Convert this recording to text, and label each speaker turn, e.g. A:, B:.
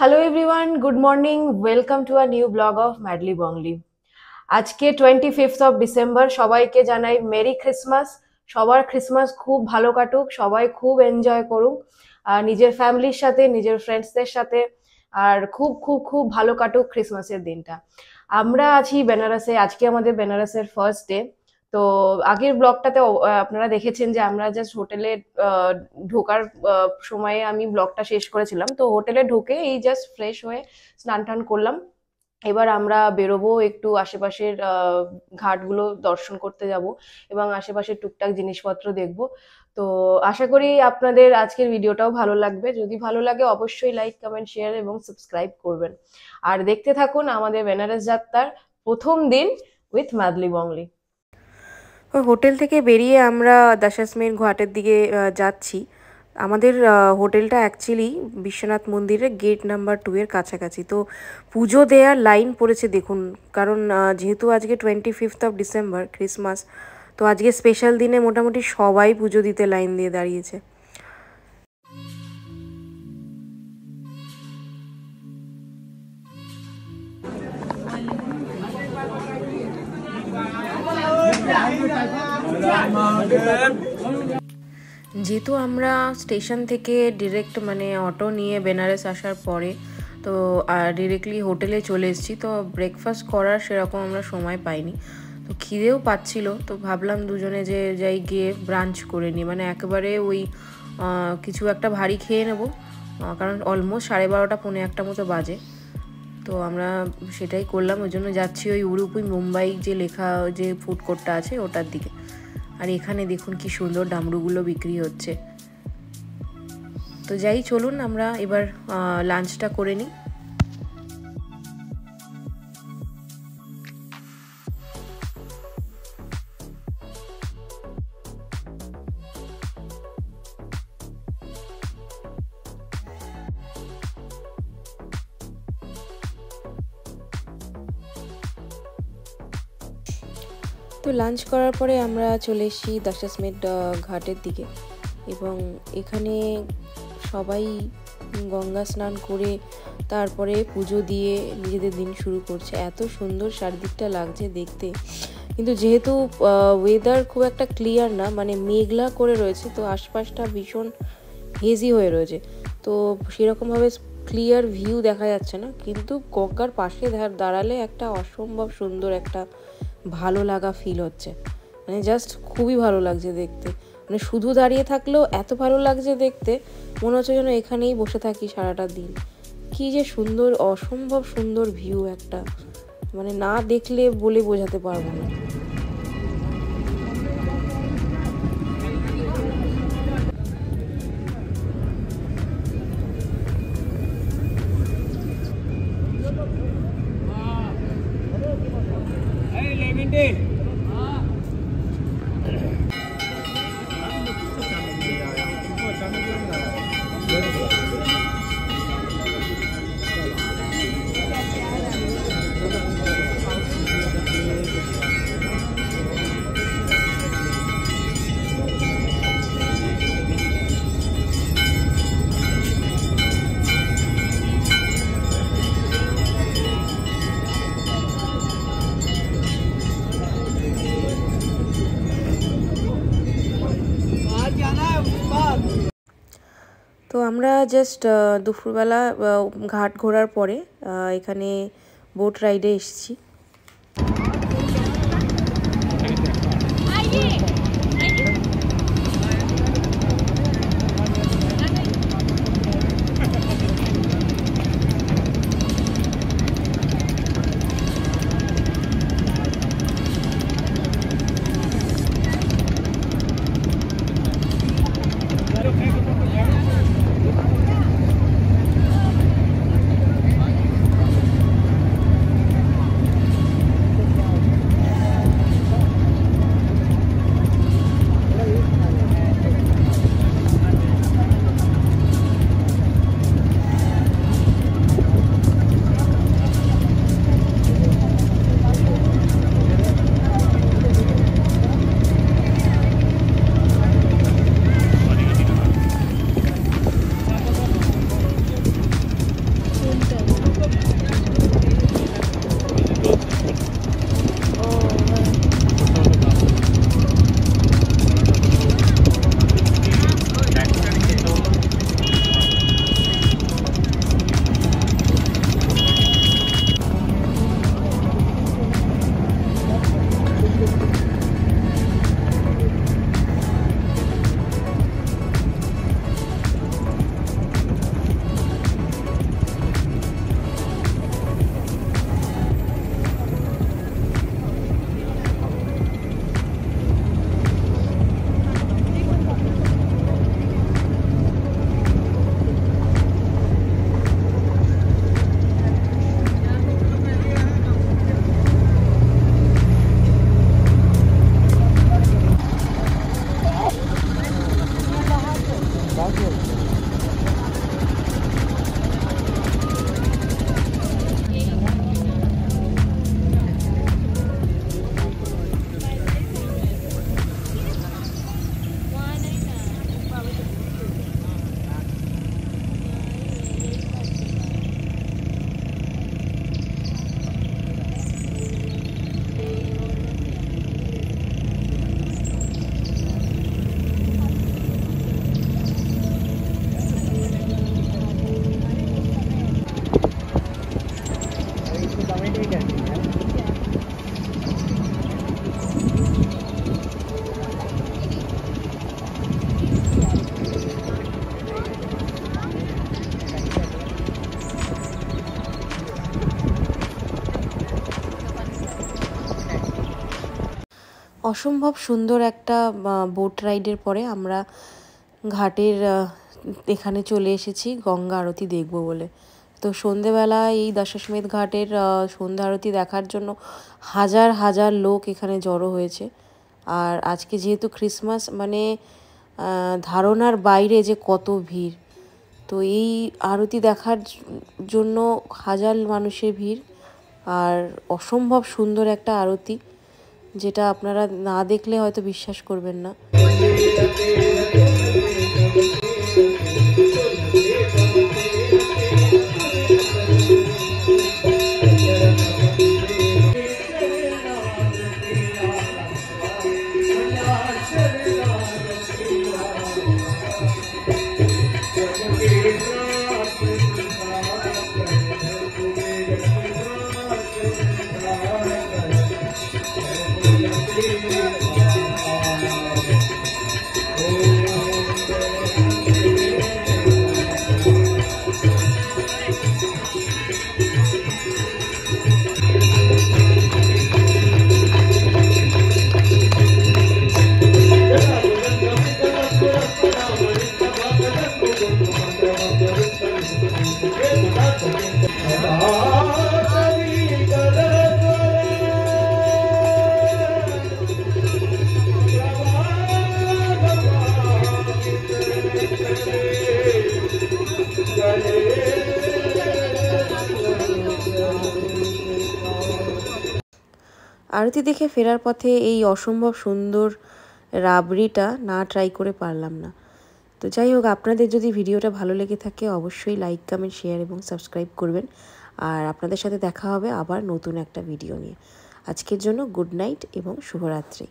A: Hello everyone, good morning. Welcome to a new blog of madly Bongly. আজকে 25th of December. সবাইকে জানাই merry Christmas. সবার Christmas খুব ভালো কাটুক, সবাই খুব এনজয় করুক নিজের ফ্যামিলির সাথে, নিজের ফ্রেন্ডসদের সাথে। আর খুব খুব খুব ভালো কাটুক ক্রিসমাসের দিনটা। আমরা আছি বেনারসে, আজকে আমাদের বেনারসের ফার্স্ট ডে। তো আগের ব্লগটাতে আপনারা দেখেছেন যে আমরা জাস্ট হোটেলে ঢোকার সময়ে আমি ব্লগটা শেষ করেছিলাম। তো হোটেলে ঢুকে এই জাস্ট ফ্রেশ হয়ে স্নান টান করলাম। এবার আমরা বেরোবো, একটু আশেপাশের ঘাটগুলো দর্শন করতে যাব এবং আশেপাশের টুকটাক জিনিসপত্র দেখবো। তো আশা করি আপনাদের আজকের ভিডিওটাও ভালো লাগবে। যদি ভালো লাগে অবশ্যই লাইক, কমেন্ট, শেয়ার এবং সাবস্ক্রাইব করবেন। আর দেখতে থাকুন আমাদের বেনারস যাত্রার প্রথম দিন উইথ ম্যাডলি বংলি।
B: হোটেল থেকে বেরিয়ে আমরা দশাশ্মের ঘাটের দিকে যাচ্ছি। আমাদের হোটেলটা অ্যাকচুয়ালি বিশ্বনাথ মন্দিরের গেট নাম্বার 2 এর কাছাকাছি। তো পুজো দেওয়ার লাইন পড়েছে দেখুন, কারণ যেহেতু আজকে 25th অফ ডিসেম্বর ক্রিসমাস, তো আজকে স্পেশাল দিনে মোটামুটি সবাই পুজো দিতে লাইন দিয়ে দাঁড়িয়েছে। যেহেতু আমরা স্টেশন থেকে ডিরেক্ট অটো নিয়ে বেনারস আসার পরে তো ডিরেক্টলি হোটেলে চলে এসেছি, তো ব্রেকফাস্ট করার সেরকম আমরা সময় পাইনি। তো খিদেও পাচ্ছিল, তো ভাবলাম দুজনে যে যাই গিয়ে ব্রাঞ্চ করে নিই, একেবারে ওই কিছু একটা ভারী খেয়ে নেব, কারণ অলমোস্ট 12:30 পৌনে 1টা মতো বাজে। তো আমরা সেটাই করলাম, ওই জন্য যাচ্ছি ওই উড়ুপি মুম্বাই যে লেখা যে ফুড কোর্টটা আছে ওটার দিকে। আর এখানে দেখুন কি সুন্দর ডামরুগুলো বিক্রি হচ্ছে। তো যাই, চলুন আমরা এবার লাঞ্চটা করে নিই। তো লাঞ্চ করার পরে আমরা চলে এসেছি দশাশ্মের ঘাটের দিকে, এবং এখানে সবাই গঙ্গা স্নান করে তারপরে পুজো দিয়ে নিজেদের দিন শুরু করছে। এত সুন্দর চারদিকটা লাগছে দেখতে, কিন্তু যেহেতু ওয়েদার খুব একটা ক্লিয়ার না, মেঘলা করে রয়েছে, তো আশপাশটা ভীষণ হেজি হয়ে রয়েছে, তো সেরকমভাবে ক্লিয়ার ভিউ দেখা যাচ্ছে না। কিন্তু গঙ্গার পাশে দাঁড়ালে একটা অসম্ভব সুন্দর একটা ভালো লাগা ফিল হচ্ছে, জাস্ট খুবই ভালো লাগছে দেখতে। শুধু দাঁড়িয়ে থাকলেও এত ভালো লাগছে দেখতে, মনে হচ্ছে যেন এখানেই বসে থাকি সারাটা দিন। কি যে সুন্দর, অসম্ভব সুন্দর ভিউ একটা, না দেখলে বলে বোঝাতে পারবো না। তো আমরা জাস্ট দুপুরবেলা ঘাট ঘোরার পরে এখানে বোট রাইডে এসেছি। অসম্ভব সুন্দর একটা বোট রাইডের পরে আমরা ঘাটের এখানে চলে এসেছি গঙ্গা আরতি দেখব বলে। তো সন্ধেবেলা এই দশাশ্বমেধ ঘাটের সন্ধ্যা আরতি দেখার জন্য হাজার হাজার লোক এখানে জড়ো হয়েছে। আর আজকে যেহেতু ক্রিসমাস, মানে ধারণার বাইরে যে কত ভিড়। তো এই আরতি দেখার জন্য হাজার মানুষের ভিড়, আর অসম্ভব সুন্দর একটা আরতি, যেটা আপনারা না দেখলে হয়তো বিশ্বাস করবেন না। আরতি দেখে ফেরার পথে এই অসম্ভব সুন্দর রাবড়িটা না ট্রাই করে পারলাম না। তো যাই হোক, আপনাদের যদি ভিডিওটা ভালো লেগে থাকে অবশ্যই লাইক, কমেন্ট, শেয়ার এবং সাবস্ক্রাইব করবেন। আর আপনাদের সাথে দেখা হবে আবার নতুন একটা ভিডিও নিয়ে। আজকের জন্য গুড নাইট এবং শুভরাত্রি।